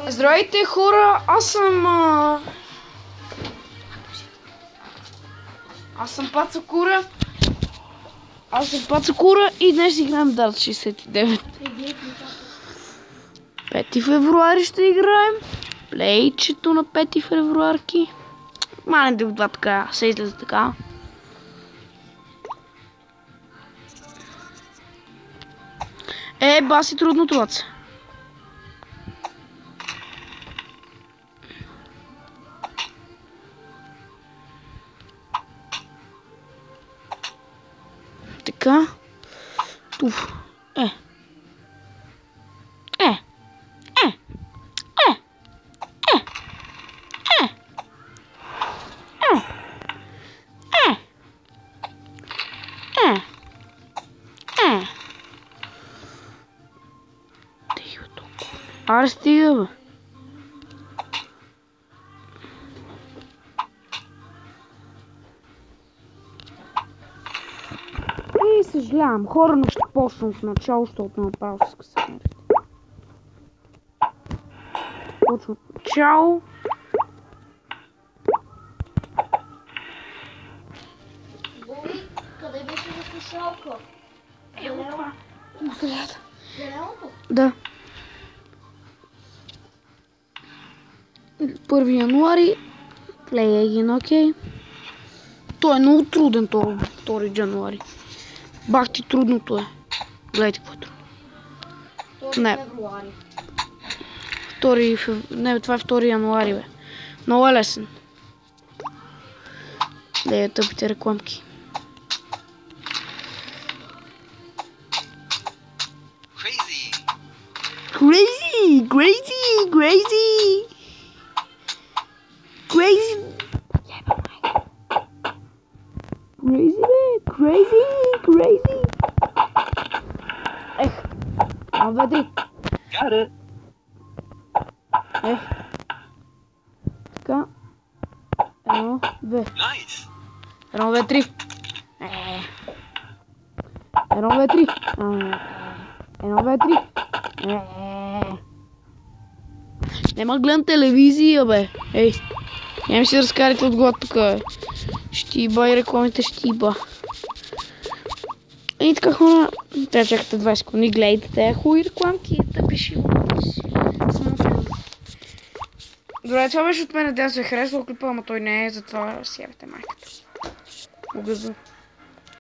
Здравейте хора, аз съм Пацакура. И днес играем Dart 69. 5 февруари ще играем. Плейчето на 5 февруарки. Маленте от това така, се излезе така. Баси трудно това се. Така. Туф. Аре стига, бе. И съжалявам, хора, но ще почнем в начало, защото направо ще се смерите. Почвам от начало. Боли, къде беше за слушалка? Ево това. Има средата. Зеленото? Да. 1 януари. Play again, окей. Той е много труден, това 2 януари. Бах ти трудното е. Гледайте какво е трудно. 2 февруари. Не, това е 2 януари, бе. Много е лесен. Да тъпите рекламки. Crazy, бе. Crazy. Ех, 1, 2, 3. Got it. Ех. Така. 1, 2. Nice. 1, 2, 3. 1, 2, 3. 1, 2, 3. Нема гледам телевизия, бе. Ей. Я ми си разкарите отгоре тук, бе. Щиба и рекламите щиба. И така хора, трябва чакате 20 секунди, гледайте тези хубави рекламки и да пиши си. Добре, това беше от мен, да се е харесвал клипа, ама той не е, затова си ябете майката. Угъзо.